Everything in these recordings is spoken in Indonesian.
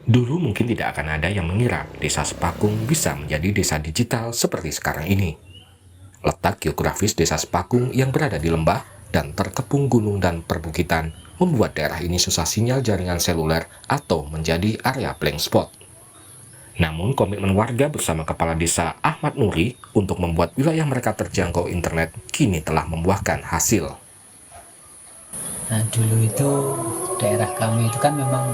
Dulu mungkin tidak akan ada yang mengira desa Sepakung bisa menjadi desa digital seperti sekarang ini. Letak geografis desa Sepakung yang berada di lembah dan terkepung gunung dan perbukitan membuat daerah ini susah sinyal jaringan seluler atau menjadi area blank spot. Namun komitmen warga bersama Kepala Desa Ahmad Nuri untuk membuat wilayah mereka terjangkau internet kini telah membuahkan hasil. Nah, dulu itu daerah kami itu kan memang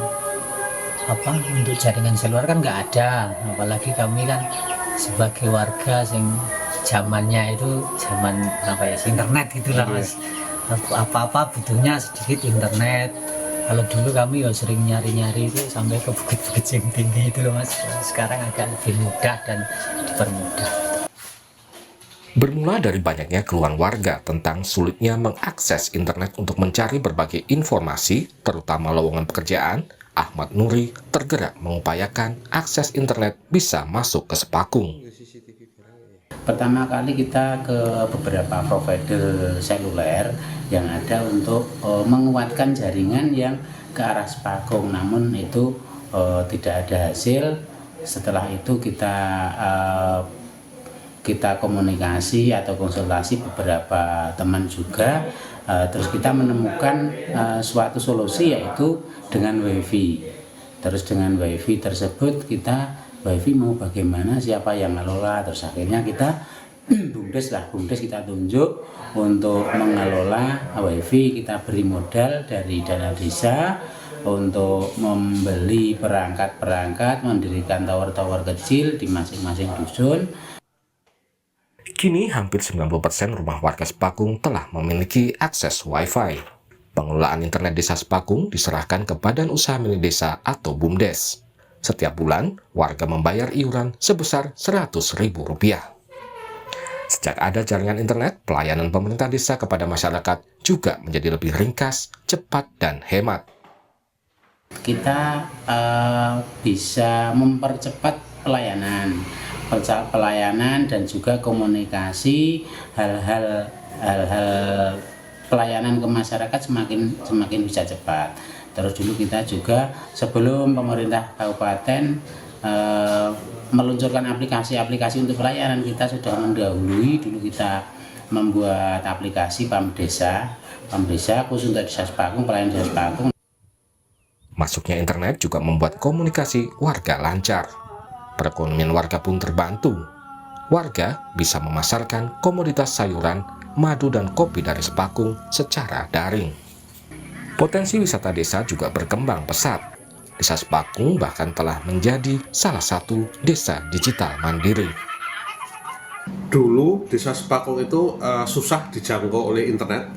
untuk jaringan seluler kan nggak ada, apalagi kami kan sebagai warga yang zamannya itu zaman internet gitulah mas. Apa-apa butuhnya sedikit internet. Kalau dulu kami ya sering nyari-nyari itu sampai ke bukit-bukit yang tinggi itu loh mas. Sekarang agak lebih mudah dan dipermudah. Bermula dari banyaknya keluhan warga tentang sulitnya mengakses internet untuk mencari berbagai informasi, terutama lowongan pekerjaan, Ahmad Nuri tergerak mengupayakan akses internet bisa masuk ke Sepakung. Pertama kali kita ke beberapa provider seluler yang ada untuk menguatkan jaringan yang ke arah Sepakung, namun itu tidak ada hasil. Setelah itu kita komunikasi atau konsultasi beberapa teman juga, terus kita menemukan suatu solusi yaitu dengan wifi. Terus dengan wifi tersebut wifi mau bagaimana, siapa yang ngelola, terus akhirnya kita bumdes kita tunjuk untuk mengelola wifi. Kita beri modal dari dana desa untuk membeli perangkat, mendirikan tower-tower kecil di masing-masing dusun. Kini hampir 90% rumah warga Sepakung telah memiliki akses Wi-Fi. Pengelolaan internet desa Sepakung diserahkan ke Badan Usaha Milik Desa atau BUMDes. Setiap bulan, warga membayar iuran sebesar Rp100.000. Sejak ada jaringan internet, pelayanan pemerintah desa kepada masyarakat juga menjadi lebih ringkas, cepat, dan hemat. Kita bisa mempercepat pelayanan dan juga komunikasi hal-hal pelayanan ke masyarakat semakin bisa cepat. Terus dulu kita juga sebelum pemerintah kabupaten meluncurkan aplikasi untuk pelayanan, kita sudah mendahului. Dulu kita membuat aplikasi Pamdesa khusus untuk desa Sepakung, pelayanan desa Sepakung. Masuknya internet juga membuat komunikasi warga lancar. Perekonomian warga pun terbantu. Warga bisa memasarkan komoditas sayuran, madu, dan kopi dari Sepakung secara daring. Potensi wisata desa juga berkembang pesat. Desa Sepakung bahkan telah menjadi salah satu desa digital mandiri. Dulu desa Sepakung itu susah dijangkau oleh internet.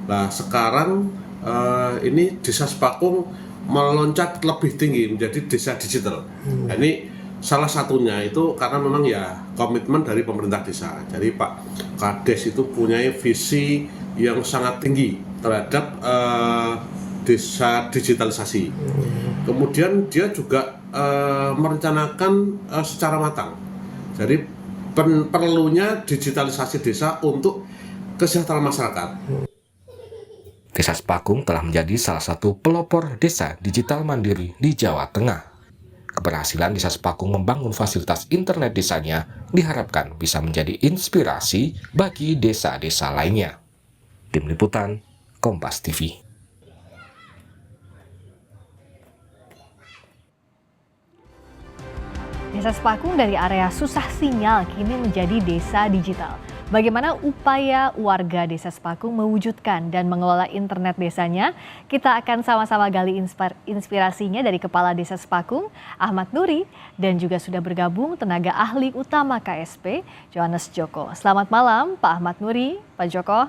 Nah sekarang ini desa Sepakung meloncat lebih tinggi menjadi desa digital. Nah, ini salah satunya itu karena memang ya komitmen dari pemerintah desa. Jadi Pak Kades itu punya visi yang sangat tinggi terhadap desa digitalisasi. Kemudian dia juga merencanakan secara matang. Jadi perlunya digitalisasi desa untuk kesejahteraan masyarakat. Desa Sepakung telah menjadi salah satu pelopor desa digital mandiri di Jawa Tengah. Keberhasilan desa Sepakung membangun fasilitas internet desanya diharapkan bisa menjadi inspirasi bagi desa-desa lainnya. Tim Liputan, Kompas TV. Desa Sepakung dari area susah sinyal kini menjadi desa digital. Bagaimana upaya warga desa Sepakung mewujudkan dan mengelola internet desanya? Kita akan sama-sama gali inspirasinya dari Kepala Desa Sepakung, Ahmad Nuri, dan juga sudah bergabung tenaga ahli utama KSP, Johannes Joko. Selamat malam Pak Ahmad Nuri, Pak Joko.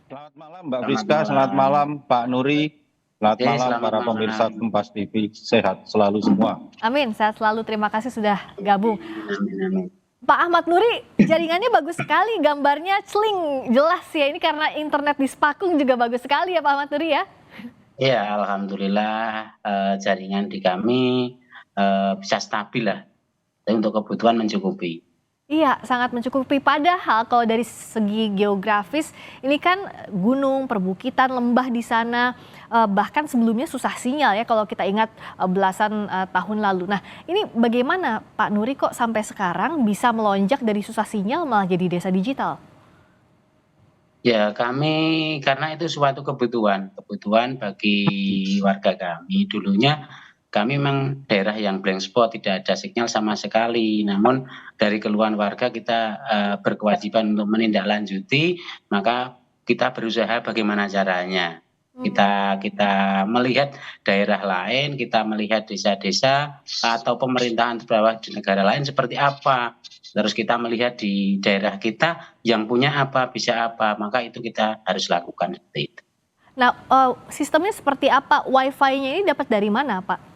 Selamat malam Mbak Friska, selamat malam Pak Nuri, selamat malam para pemirsa Kompas TV, sehat selalu semua. Amin, sehat selalu, terima kasih sudah gabung. Pak Ahmad Nuri, jaringannya bagus sekali, gambarnya celing, jelas ya. Ini karena internet di Sepakung juga bagus sekali ya Pak Ahmad Nuri ya? Iya, alhamdulillah jaringan di kami bisa stabil lah, untuk kebutuhan mencukupi. Iya, sangat mencukupi. Padahal kalau dari segi geografis, ini kan gunung, perbukitan, lembah di sana, bahkan sebelumnya susah sinyal ya kalau kita ingat belasan tahun lalu. Nah, ini bagaimana Pak Nuri kok sampai sekarang bisa melonjak dari susah sinyal malah jadi desa digital? Ya, kami karena itu suatu kebutuhan bagi warga kami. Dulunya kami memang daerah yang blank spot, tidak ada sinyal sama sekali. Namun dari keluhan warga kita berkewajiban untuk menindaklanjuti, maka kita berusaha bagaimana caranya. Kita kita melihat daerah lain, kita melihat desa-desa atau pemerintahan di bawah di negara lain seperti apa. Terus kita melihat di daerah kita yang punya apa, bisa apa, maka itu kita harus lakukan seperti itu. Nah, sistemnya seperti apa? Wi-Fi-nya ini dapat dari mana, Pak?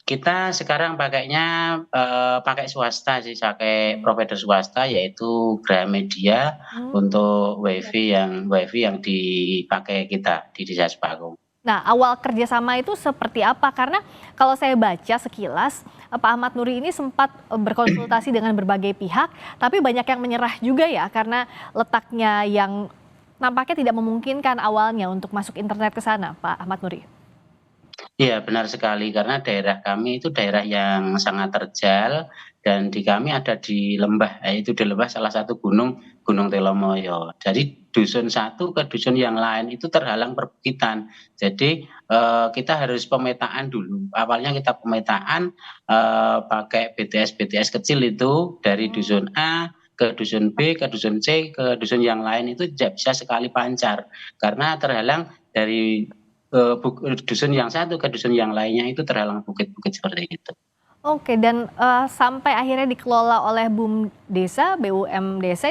Kita sekarang pakainya pakai swasta sih, pakai provider swasta yaitu Gramedia untuk WiFi yang dipakai kita di Desa Sepagung. Nah, awal kerjasama itu seperti apa? Karena kalau saya baca sekilas, Pak Ahmad Nuri ini sempat berkonsultasi dengan berbagai pihak, tapi banyak yang menyerah juga ya, karena letaknya yang nampaknya tidak memungkinkan awalnya untuk masuk internet ke sana, Pak Ahmad Nuri. Iya, benar sekali karena daerah kami itu daerah yang sangat terjal dan di kami ada di lembah, yaitu di lembah salah satu gunung, Gunung Telomoyo. Jadi dusun satu ke dusun yang lain itu terhalang perbukitan. Jadi kita harus pemetaan dulu. Awalnya kita pemetaan pakai BTS kecil itu dari dusun A ke dusun B, ke dusun C, ke dusun yang lain itu tidak bisa sekali pancar karena terhalang dari dusun yang satu ke dusun yang lainnya itu terhalang bukit-bukit seperti itu. Oke, dan sampai akhirnya dikelola oleh BUM Desa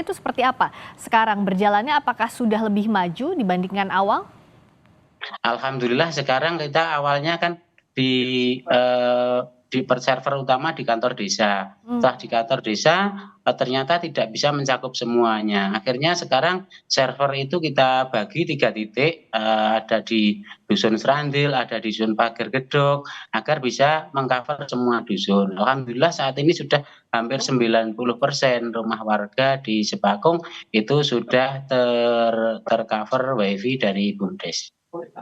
itu seperti apa? Sekarang berjalannya apakah sudah lebih maju dibandingkan awal? Alhamdulillah sekarang kita awalnya kan di server utama di kantor desa. Setelah di kantor desa ternyata tidak bisa mencakup semuanya. Akhirnya sekarang server itu kita bagi 3 titik, ada di dusun Serandil, ada di dusun Pager Gedok, agar bisa mengcover semua dusun. Alhamdulillah saat ini sudah hampir 90% rumah warga di Sepakung itu sudah tercover wifi dari BUMDes.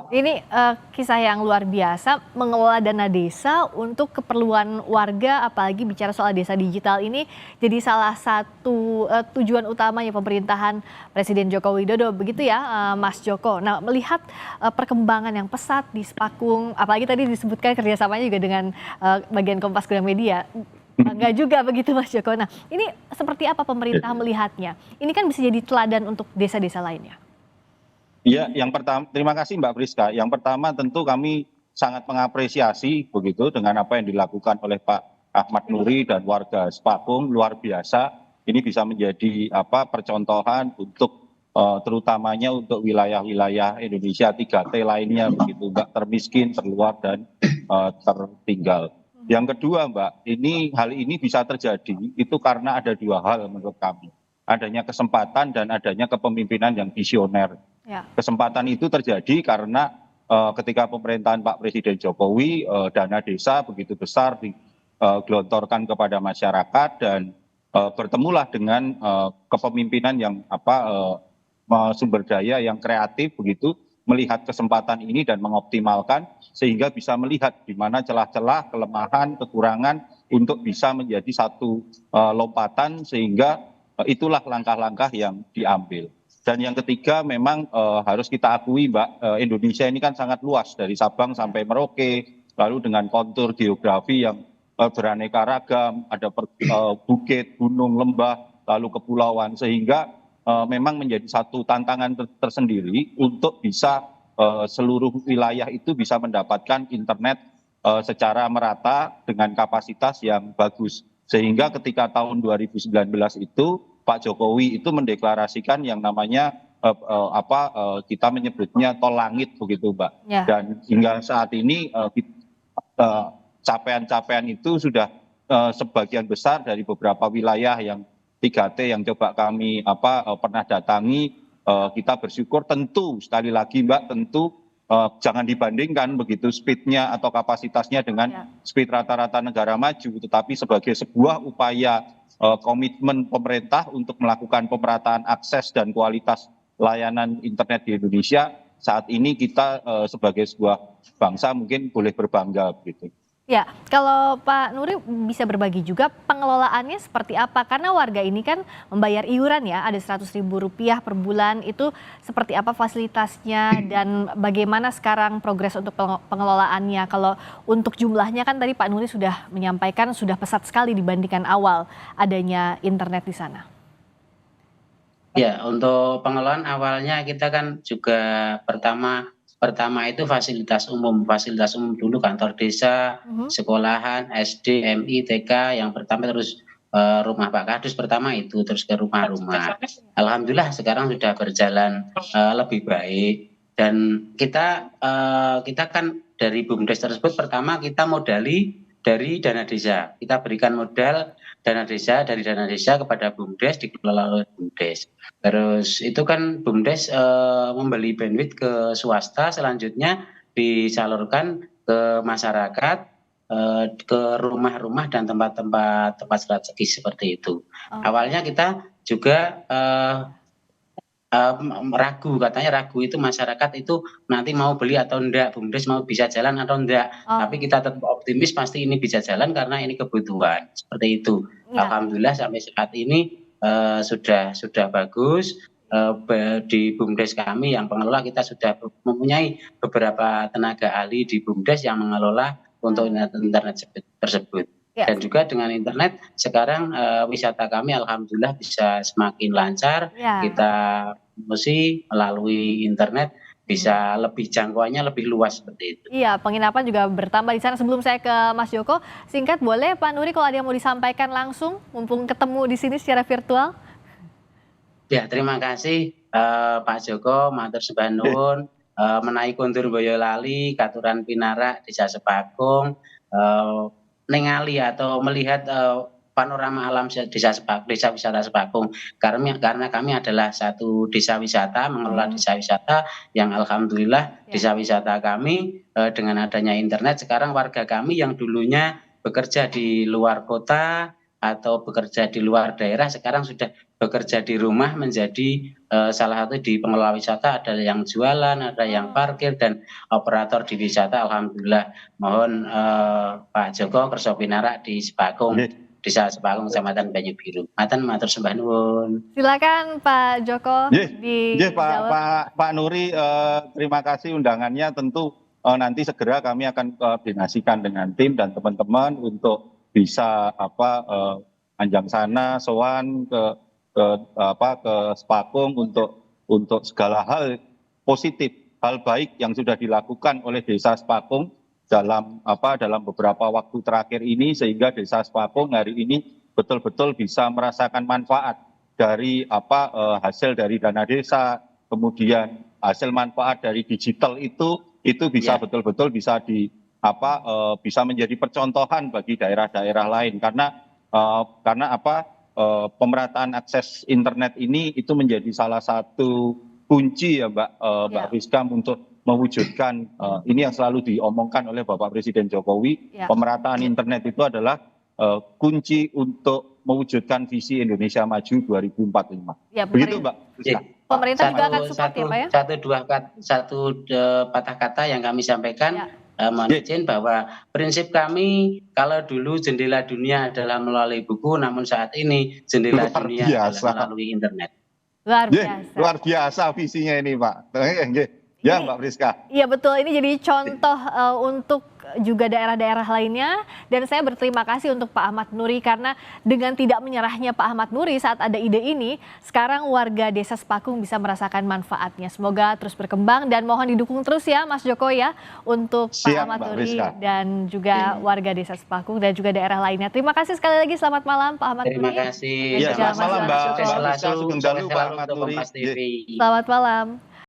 Ini kisah yang luar biasa, mengelola dana desa untuk keperluan warga, apalagi bicara soal desa digital ini jadi salah satu tujuan utamanya pemerintahan Presiden Joko Widodo, begitu ya Mas Joko. Nah, melihat perkembangan yang pesat di Sepakung, apalagi tadi disebutkan kerjasamanya juga dengan bagian Kompas Gramedia, bangga juga begitu Mas Joko. Nah, ini seperti apa pemerintah melihatnya? Ini kan bisa jadi teladan untuk desa-desa lainnya. Ya, yang pertama, terima kasih Mbak Priska. Yang pertama tentu kami sangat mengapresiasi begitu dengan apa yang dilakukan oleh Pak Ahmad Nuri dan warga Sepakung, luar biasa. Ini bisa menjadi percontohan untuk terutamanya untuk wilayah-wilayah Indonesia 3T lainnya begitu, Mbak, termiskin, terluar dan tertinggal. Yang kedua, Mbak, hal ini bisa terjadi itu karena ada 2 hal menurut kami. Adanya kesempatan dan adanya kepemimpinan yang visioner. Ya. Kesempatan itu terjadi karena ketika pemerintahan Pak Presiden Jokowi dana desa begitu besar digelontorkan kepada masyarakat dan bertemulah dengan kepemimpinan yang sumber daya yang kreatif begitu melihat kesempatan ini dan mengoptimalkan sehingga bisa melihat di mana celah-celah, kelemahan, kekurangan untuk bisa menjadi satu lompatan sehingga itulah langkah-langkah yang diambil. Dan yang ketiga memang harus kita akui Mbak, Indonesia ini kan sangat luas dari Sabang sampai Merauke, lalu dengan kontur geografi yang beraneka ragam, ada bukit, gunung, lembah, lalu kepulauan, sehingga memang menjadi satu tantangan tersendiri untuk bisa seluruh wilayah itu bisa mendapatkan internet secara merata dengan kapasitas yang bagus. Sehingga ketika tahun 2019 itu Pak Jokowi itu mendeklarasikan yang namanya kita menyebutnya tol langit begitu Mbak. Ya. Dan hingga saat ini capaian-capaian itu sudah sebagian besar dari beberapa wilayah yang 3T yang coba kami pernah datangi, kita bersyukur tentu sekali lagi Mbak, tentu jangan dibandingkan begitu speednya atau kapasitasnya dengan speed rata-rata negara maju, tetapi sebagai sebuah upaya komitmen pemerintah untuk melakukan pemerataan akses dan kualitas layanan internet di Indonesia. Saat ini kita sebagai sebuah bangsa mungkin boleh berbangga begitu. Ya, kalau Pak Nuri bisa berbagi juga pengelolaannya seperti apa? Karena warga ini kan membayar iuran ya, ada Rp100.000 per bulan. Itu seperti apa fasilitasnya dan bagaimana sekarang progres untuk pengelolaannya? Kalau untuk jumlahnya kan tadi Pak Nuri sudah menyampaikan sudah pesat sekali dibandingkan awal adanya internet di sana. Ya, untuk pengelolaan awalnya kita kan juga pertama itu fasilitas umum dulu, kantor desa, sekolahan, SD, MI, TK yang pertama, terus rumah Pak Kadus pertama itu, terus ke rumah-rumah. Alhamdulillah sekarang sudah berjalan lebih baik, dan kita kan dari BUMDes tersebut pertama kita modali dari dana desa. Kita berikan modal dana desa, dari dana desa kepada BUMDes, dikelola oleh BUMDes. Terus itu kan BUMDes membeli bandwidth ke swasta, selanjutnya disalurkan ke masyarakat, ke rumah-rumah dan tempat-tempat strategis seperti itu. Awalnya kita juga ragu itu masyarakat itu nanti mau beli atau enggak, BUMDes mau bisa jalan atau enggak. Tapi kita tetap optimis pasti ini bisa jalan karena ini kebutuhan, seperti itu. Alhamdulillah sampai saat ini sudah bagus. Di BUMDes kami yang pengelola, kita sudah mempunyai beberapa tenaga ahli di BUMDes yang mengelola untuk internet tersebut. Dan juga dengan internet sekarang wisata kami alhamdulillah bisa semakin lancar. Kita mesti melalui internet bisa lebih jangkauannya lebih luas seperti itu. Iya, penginapan juga bertambah di sana. Sebelum saya ke Mas Joko, singkat boleh Pak Nuri kalau ada yang mau disampaikan langsung, mumpung ketemu di sini secara virtual. Ya, terima kasih Pak Joko, matur sembah nuwun, menawi kondur Boyolali, Katuran Pinarak, Desa Sepakung, ningali atau melihat panorama alam desa wisata Sepakung, karena kami adalah satu desa wisata, mengelola desa wisata yang alhamdulillah desa wisata kami dengan adanya internet sekarang warga kami yang dulunya bekerja di luar kota atau bekerja di luar daerah sekarang sudah bekerja di rumah, menjadi salah satu di pengelola wisata, ada yang jualan, ada yang parkir dan operator di wisata. Alhamdulillah, mohon Pak Joko kersa pinarak di Sepakung, Desa Sepakung, Kecamatan Banyu Biru. Matur sembah nuwun. Silakan Pak Joko Pak Nuri, terima kasih undangannya. Tentu nanti segera kami akan koordinasikan dengan tim dan teman-teman untuk bisa anjang sana, sowan ke Sepakung untuk segala hal positif, hal baik yang sudah dilakukan oleh Desa Sepakung dalam beberapa waktu terakhir ini, sehingga Desa Sepakung hari ini betul-betul bisa merasakan manfaat dari hasil dari dana desa, kemudian hasil manfaat dari digital itu bisa betul-betul bisa bisa menjadi percontohan bagi daerah-daerah lain, karena pemerataan akses internet ini itu menjadi salah satu kunci ya Mbak Rizka untuk mewujudkan ini yang selalu diomongkan oleh Bapak Presiden Jokowi. Pemerataan internet itu adalah kunci untuk mewujudkan visi Indonesia Maju 2045. Begitu Mbak Rizka. Pemerintah juga akan support ya Pak ya? Satu patah kata yang kami sampaikan. Mohon izin bahwa prinsip kami kalau dulu jendela dunia adalah melalui buku, namun saat ini jendela dunia adalah melalui internet. Luar biasa visinya ini Pak. Ya Mbak Priska. Iya betul, ini jadi contoh untuk juga daerah-daerah lainnya, dan saya berterima kasih untuk Pak Ahmad Nuri karena dengan tidak menyerahnya Pak Ahmad Nuri saat ada ide ini, sekarang warga Desa Sepakung bisa merasakan manfaatnya. Semoga terus berkembang dan mohon didukung terus ya Mas Joko ya untuk Pak Ahmad Nuri dan juga warga Desa Sepakung dan juga daerah lainnya. Terima kasih sekali lagi, selamat malam Pak Ahmad Nuri. Terima kasih. Selamat malam Mbak. Selamat malam. Selamat malam. Selamat malam.